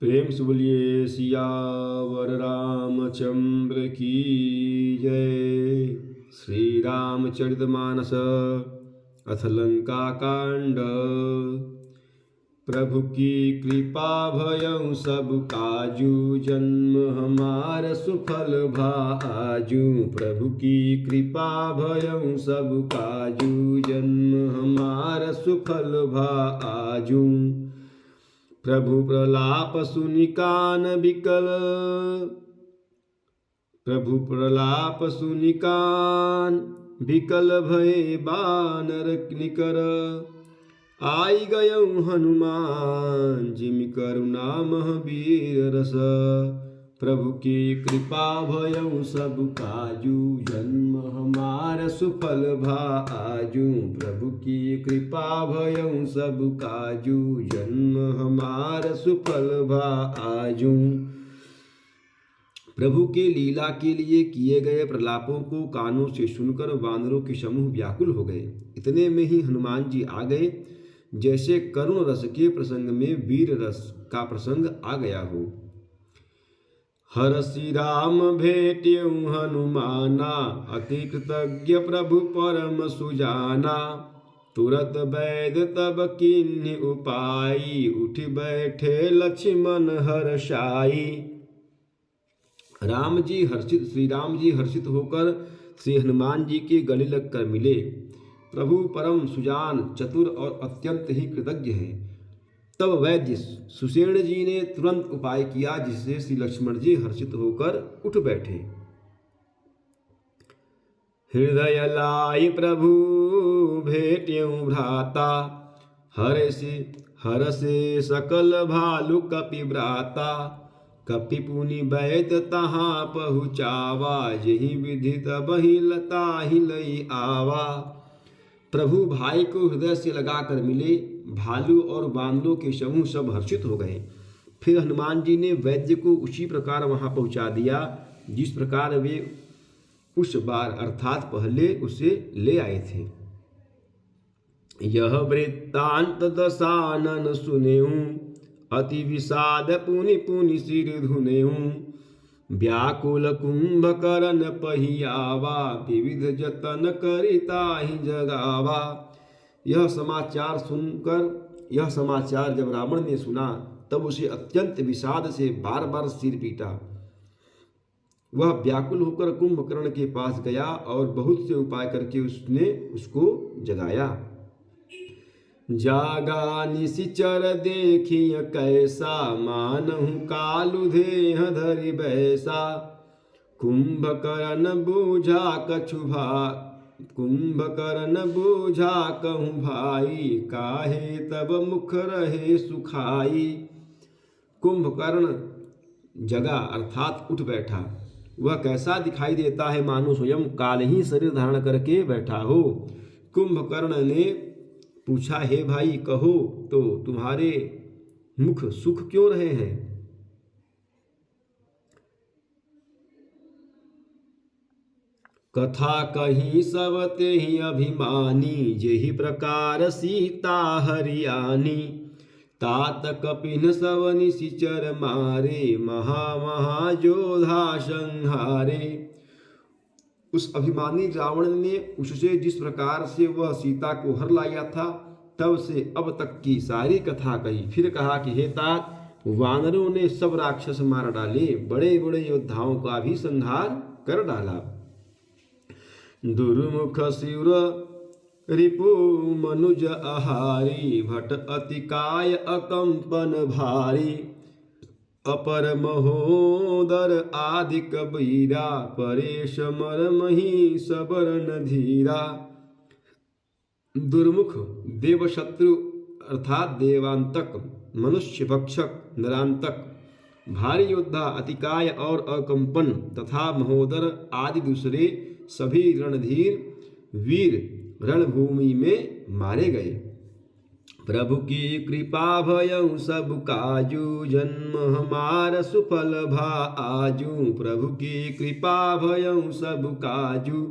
प्रेम से बोलिए सियावर रामचंद्र की जय। श्री रामचरितमानस अथ लंका कांड। प्रभु की कृपा भयउ सब काजू, जन्म हमार सुफल भाजू। प्रभु की कृपा भयउ सब काजू, जन्म हमार सुफल भाजू। प्रभु प्रलाप सुनि कान बिकल, प्रभु प्रलाप सुनि कान बिकल भये बानर निकर। आई गयउ हनुमान जिमि करुणा महावीर रस। प्रभु की कृपा भयउ सब काजू, जन्म हमार सुफल भाजू। प्रभु की कृपा भयउ सब काजू, जन्म हमार सुफल भाजू। प्रभु के लीला के लिए किए गए प्रलापों को कानों से सुनकर वानरों के समूह व्याकुल हो गए। इतने में ही हनुमान जी आ गए, जैसे करुण रस के प्रसंग में वीर रस का प्रसंग आ गया हो। हरषि राम भेट्यउ हनुमाना, अति कृतज्ञ प्रभु परम सुजाना। तुरत वैद तब कीन्ह उपाई, उठ बैठे लक्ष्मण हर्षाई। श्री राम जी हर्षित होकर श्री हनुमान जी के गले लगकर मिले। प्रभु परम सुजान, चतुर और अत्यंत ही कृतज्ञ हैं। तब वैद्य सुषेण जी ने तुरंत उपाय किया, जिससे श्री लक्ष्मण जी हर्षित होकर उठ बैठे। हृदय लाई प्रभु भेट्यउ भ्राता, हरषे सकल भालु कपि भ्राता। कपि पुनि बैद तहाँ पहुँचावा, जहि विधि तबहि लताहि लई आवा। प्रभु भाई को हृदय से लगाकर मिले। भालू और बांदरों के समूह सब हर्षित हो गए। फिर हनुमान जी ने वैद्य को उसी प्रकार वहां पहुंचा दिया, जिस प्रकार वे उस बार अर्थात पहले उसे ले आए थे। यह वृत्तांत दशानन सुनेऊ, अति विषाद पुनि पुनि सिर धुनेऊ। व्याकुल कुंभकर्ण पहियावा, विविध जतन करिताहि जगावा। यह समाचार जब रावण ने सुना, तब उसे अत्यंत विषाद से बार बार सिर पीटा। वह व्याकुल होकर कुंभकर्ण के पास गया और बहुत से उपाय करके उसने उसको जगाया। जागा निशिचर देखिय कैसा, मानहु कालु देह धरि बैसा। कुंभकर्ण बूझा कहूँ भाई, काहे तब मुख रहे सुखाई। कुंभकर्ण जगा अर्थात उठ बैठा। वह कैसा दिखाई देता है, मानो स्वयं काल ही शरीर धारण करके बैठा हो। कुंभकर्ण ने पूछा, हे भाई कहो तो तुम्हारे मुख सुख क्यों रहे हैं? कथा कही सब तेहि अभिमानी, जेहि प्रकार सीता हरियानी। तात कपिन सब निशिचर मारे, महाजोधा संहारे। उस अभिमानी रावण ने उससे जिस प्रकार से वह सीता को हर लाया था, तब से अब तक की सारी कथा कही। फिर कहा कि हे तात, वानरों ने सब राक्षस मार डाले, बड़े बड़े योद्धाओं का भी संहार कर डाला। दुर्मुख शिवर रिपु मनुज आहारी, भट अतिकाय अकंपन भारी। अपर महोदर आदि कबीरा, परेश मरमहि सबर न धीरा। दुर्मुख देवशत्रु अर्थात देवांतक, मनुष्य भक्षक नरांतक, भारी योद्धा अतिकाय और अकंपन तथा महोदर आदि दूसरे सभी रणधीर वीर रणभूमि में मारे गए। प्रभु की कृपा भयउ सब काजू, जन्म हमार सुफल भाजू। प्रभु की कृपा भयउ सब काजू,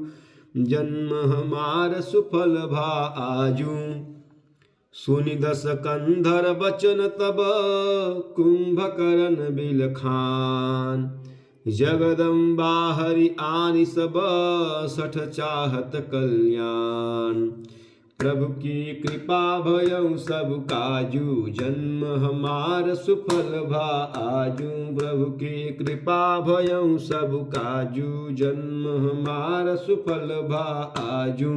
जन्म हमार सुफल भाजू। सुनि दस कंधर बचन तब कुंभकर्ण बिलखान। जगदम्बा हरि आनि सब सठ चाहत कल्याण। प्रभु की कृपा भयउ सब काजू जन्म हमार सुफल भा आजू। प्रभु की कृपा भयउ सब काजू जन्म हमार सुफल भा आजू।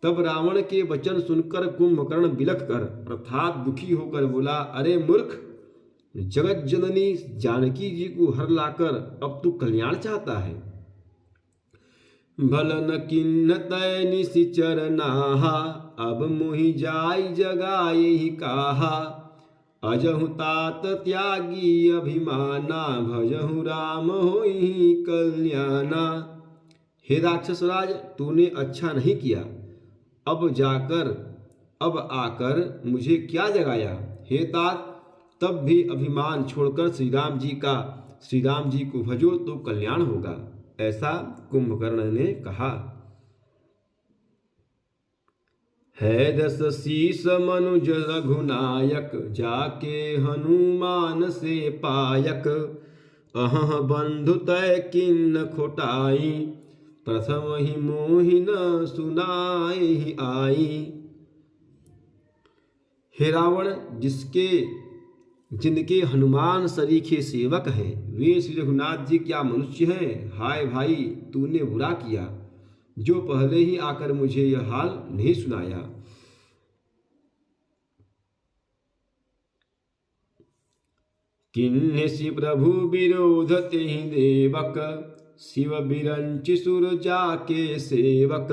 तब रावण के वचन सुनकर कुंभकर्ण बिलख कर अर्थात दुखी होकर बोला, अरे मूर्ख, जगत जननी जानकी जी को हर लाकर अब तू कल्याण चाहता है। भल न किन्न तय निशिचर नाहा, अब मोहि जाय जगाए ही काहा। अजहु तात त्यागी अभिमाना, भजहु राम होई कल्याणा। हे राक्षस राज, तूने अच्छा नहीं किया। अब आकर मुझे क्या जगाया। हे तात, तब भी अभिमान छोड़कर श्री राम जी को भजो तो कल्याण होगा। ऐसा कुंभकर्ण ने कहा। है दस शीस मनुज रघुनायक, जाके हनुमान से पायक। अहं बंधु तय किन्न खोटाई, प्रथम ही मोहि न सुनाए ही आई। हे रावण, जिनके हनुमान सरीखे सेवक हैं, वे श्री रघुनाथ जी क्या मनुष्य हैं। हाय भाई, तूने बुरा किया जो पहले ही आकर मुझे यह हाल नहीं सुनाया। किन्हि प्रभु विरोध तेहि देवक, शिव बिरंचि सुर जाके सेवक।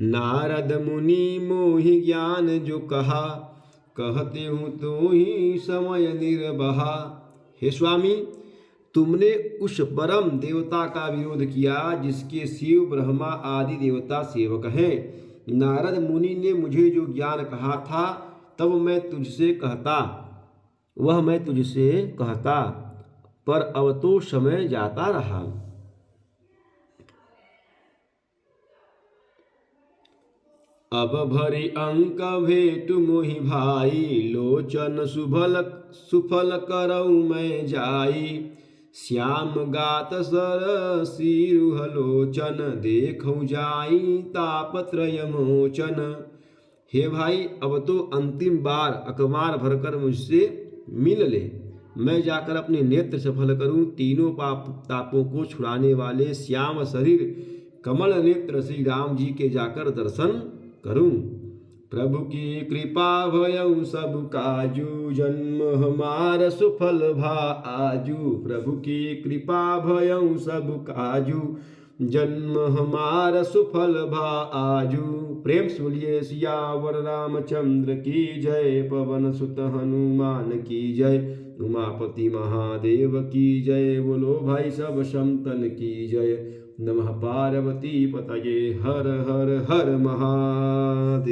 नारद मुनि मोहि ज्ञान जो कहा, कहते हूँ तो ही समय निर्बहा। हे स्वामी, तुमने उस परम देवता का विरोध किया जिसके शिव ब्रह्मा आदि देवता सेवक हैं। नारद मुनि ने मुझे जो ज्ञान कहा था तब वह मैं तुझसे कहता, पर अब तो समय जाता रहा। अब भरी अंक भेटु मोहि भाई, लोचन सुफल करऊ मैं जाई। श्याम गात सर सिरुह लोचन, देखऊं जाई तापत्रय मोचन। हे भाई, अब तो अंतिम बार अखबार भरकर मुझसे मिल ले, मैं जाकर अपने नेत्र सफल करूं। तीनों तापों को छुड़ाने वाले श्याम शरीर कमल नेत्र श्री राम जी के जाकर दर्शन करूं। प्रभु की कृपा भयउ सब काजू, जन्म हमार सुफल भा आजू। प्रभु की कृपा भयउ सब काजू, जन्म हमार सुफल भा आजू। प्रेम से बोलिए सियावर रामचंद्र की जय, पवन सुत हनुमान की जय, उमापति महादेव की जय। बोलो भाई सब संतन की जय। नमः पार्वती पतये, हर हर हर महादेव।